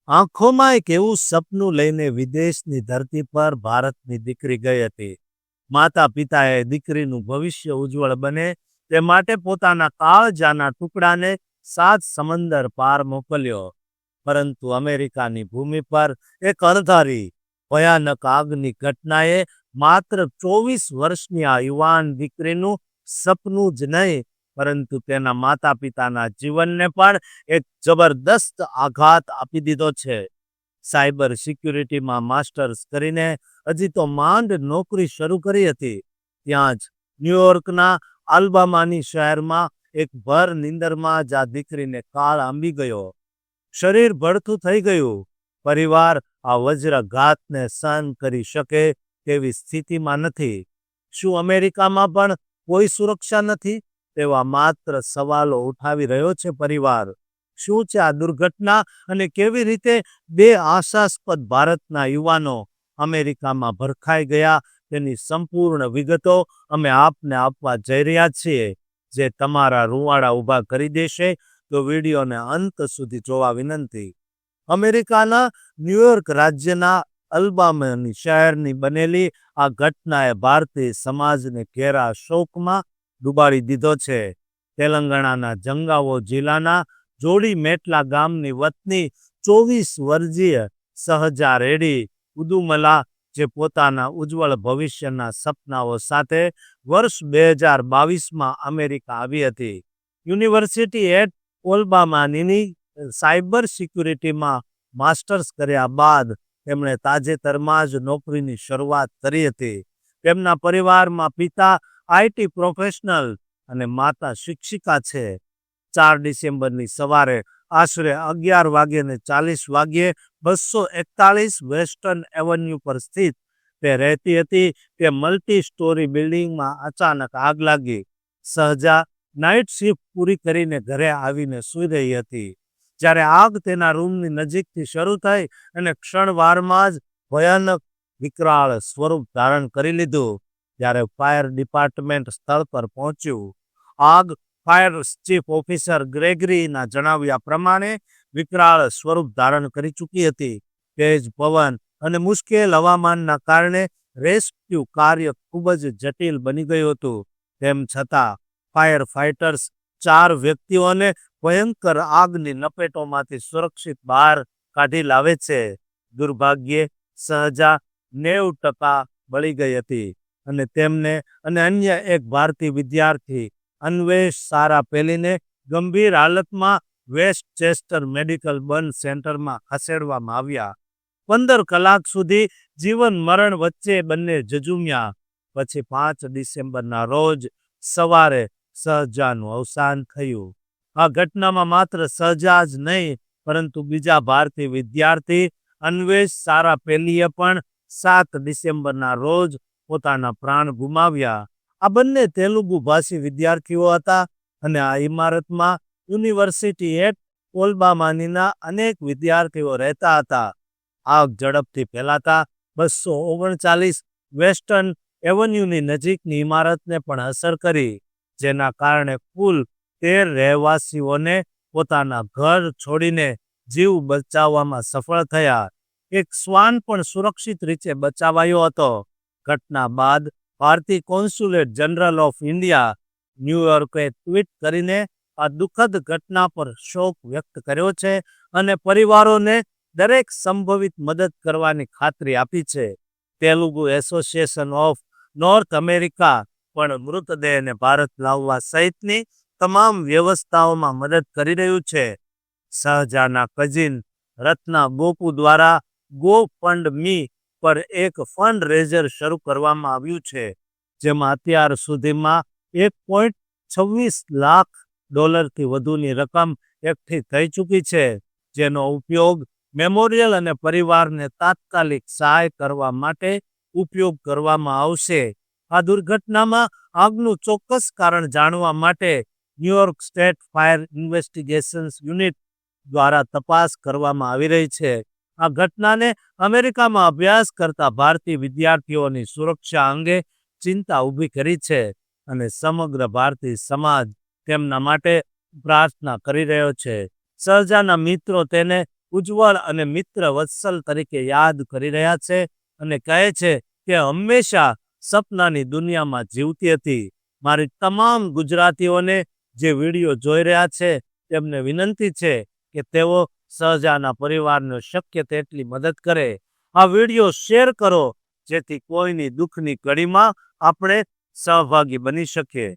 આંખોમાં એક એવું સપનું લઈને વિદેશની ધરતી પર ભારતની દીકરી ગઈ હતી. માતા પિતાએ દીકરીનું ભવિષ્ય ઉજ્જવળ બને તે માટે પોતાના કાળજાના ટુકડાને 7 સમંદર પાર મોકલ્યો. પરંતુ અમેરિકાની ભૂમિ પર એક અણધારી ભયાનક આગની ઘટનાએ માત્ર 24 વર્ષની આ યુવાન દીકરીનું સપનું જ નહીં, પરંતુ તેના માતા પિતાના જીવનને પણ એક જબરદસ્ત આઘાત આપી દીધો છે. સાયબર સિક્યુરિટીમાં માસ્ટર્સ કરીને હજી તો માંડ નોકરી શરૂ કરી હતી, ત્યાં જ ન્યુયોર્કના આલ્બામાની શહેરમાં એક ભર નીંદરમાં જ આ દીકરીને કાળ આંબી ગયો. શરીર ભડથું થઈ ગયું. પરિવાર આ વજ્રઘાતને સહન કરી શકે તેવી સ્થિતિમાં નથી. શું અમેરિકામાં પણ કોઈ સુરક્ષા નથી? તેવા માત્ર સવાલો ઉઠાવી રહ્યો છે પરિવાર. શું છે આ દુર્ઘટના અને કેવી રીતે બે આશાસ્પદ ભારતના યુવાનો અમેરિકામાં ભરખાઈ ગયા તેની સંપૂર્ણ વિગતો અમે આપને આપવા જઈ રહ્યા છીએ, જે તમારા રૂવાડા ઊભા કરી દેશે. તો વિડીયોને અંત સુધી જોવા વિનંતી. અમેરિકાના ન્યુયોર્ક રાજ્યના અલ્બામાની શહેરની બનેલી આ ઘટનાએ ભારતીય સમાજને ઘેરા શોકમાં ડૂબાડી દીધો છે. તેલંગાણાના જંગાવો જિલ્લાના જોડી મેટલા ગામની વતની 24 વર્ષીય સહજા રેડ્ડી ઉદુમલા, જે પોતાના ઉજ્જવળ ભવિષ્યના સપનાઓ સાથે વર્ષ 2022માં અમેરિકા આવી હતી. યુનિવર્સિટી એટ ઓલ્બામાની સાયબર સિક્યુરિટીમાં માસ્ટર્સ કર્યા બાદ તેમણે તાજેતરમાં જ નોકરીની શરૂઆત કરી હતી. તેમના પરિવારમાં પિતા આઈટી પ્રોફેશનલ અને માતા શિક્ષિકા છે. 4 ડિસેમ્બરની સવારે આશરે 11:40 વાગ્યે 241 વેસ્ટર્ન એવન્યુ પર સ્થિત તે રહેતી હતી તે મલ્ટી સ્ટોરી બિલ્ડિંગમાં અચાનક આગ લાગી. સહજા નાઇટ શિફ્ટ પૂરી કરીને ઘરે આવીને સૂઈ રહી હતી, જ્યારે આગ તેના રૂમની નજીકથી શરૂ થઈ અને ક્ષણવારમાં જ ભયાનક વિકરાળ સ્વરૂપ ધારણ કરી લીધું. જ્યારે ફાયર ડિપાર્ટમેન્ટ સ્થળ પર પહોંચ્યું, આગ ફાયર ચીફ ઓફિસર ગ્રેગરીના જણાવ્યા પ્રમાણે વિકરાળ સ્વરૂપ ધારણ કરી ચૂકી હતી. તેજ પવન અને મુશ્કેલ હવામાનના કારણે રેસ્ક્યુ કાર્ય ખૂબ જ જટિલ બની ગયું હતું. તેમ છતાં ફાયર ફાઇટર્સ 4 વ્યક્તિઓને ભયંકર આગની લપેટોમાંથી સુરક્ષિત બહાર કાઢી લાવે છે. દુર્ભાગ્યે સહજા 90% બળી ગઈ હતી અને તેમને અને અન્ય એક ભારતીય વિદ્યાર્થી અન્વેષ સારાપેલીને ગંભીર હાલતમાં વેસ્ટ ચેસ્ટર મેડિકલ બર્ન સેન્ટરમાં ખસેડવામાં આવ્યા. 15 કલાક સુધી જીવન મરણ વચ્ચે બંને ઝઝૂમ્યા. પછી 5 ડિસેમ્બરના રોજ સવારે સહજાનું અવસાન થયું. આ ઘટનામાં માત્ર સહજા જ નહીં, પરંતુ બીજા ભારતીય વિદ્યાર્થી અન્વેષ સારાપેલીએ પણ 7 ડિસેમ્બરના રોજ પોતાના પ્રાણ ગુમાવ્યા. આ બંને તેલુગુ ભાષી વિદ્યાર્થીઓ હતા અને આ ઇમારતમાં યુનિવર્સિટી એટ ઓલ્બામાનીના અનેક વિદ્યાર્થીઓ રહેતા હતા. આગ ઝડપથી ફેલાતા 239 વેસ્ટર્ન એવન્યુની નજીકની ઇમારતને પણ અસર કરી, જેના કારણે કુલ 13 રહેવાસીઓને પોતાના ઘર છોડીને જીવ બચાવવામાં સફળ થયા. એક શ્વાન પણ સુરક્ષિત રીતે બચાવાયો હતો. ઘટના બાદ ભારતીય કોન્સ્યુલેટ જનરલ ઓફ ઇન્ડિયા ન્યુયોર્કે ટ્વીટ કરીને આ દુઃખદ ઘટના પર શોક વ્યક્ત કર્યો છે અને પરિવારોને દરેક સંભવિત મદદ કરવાની ખાતરી આપી છે. Telugu association of north America પણ મૃતદેહને ભારત લાવવા સહિતની તમામ વ્યવસ્થાઓમાં મદદ કરી રહ્યું છે. સહજાના કઝિન રત્ના ગોપુ દ્વારા GoFundMe પર એક ફંડ રેઝર શરૂ કરવામાં આવ્યું છે, જેમાં અત્યાર સુધીમાં $1.26 લાખ વધુની રકમ એકઠી થઈ ચૂકી છે, જેનો ઉપયોગ મેમોરિયલ અને પરિવારને તાત્કાલિક સહાય કરવા માટે ઉપયોગ કરવામાં આવશે. આ દુર્ઘટનામાં આગનું ચોક્કસ કારણ જાણવા માટે New York state fire investigations unit દ્વારા તપાસ કરવામાં આવી રહી છે. આ ઘટનાને અમેરિકામાં અભ્યાસ કરતા ભારતીય વિદ્યાર્થીઓની સુરક્ષા અંગે ચિંતા ઊભી કરી છે અને સમગ્ર ભારતીય સમાજ તેમના માટે પ્રાર્થના કરી રહ્યો છે. સહજાના મિત્રો તેને ઉજ્જવળ અને મિત્ર વત્સલ તરીકે યાદ કરી રહ્યા છે અને કહે છે કે હંમેશા સપનાની દુનિયામાં જીવતી હતી. મારી તમામ ગુજરાતીઓને જે વિડીયો જોઈ રહ્યા છે તેમને વિનંતી છે કે તેઓ સહજાના પરિવારને શક્ય તેટલી મદદ કરે. આ વિડીયો શેર કરો જેથી કોઈની દુઃખની ઘડીમાં આપણે સહભાગી બની શકીએ.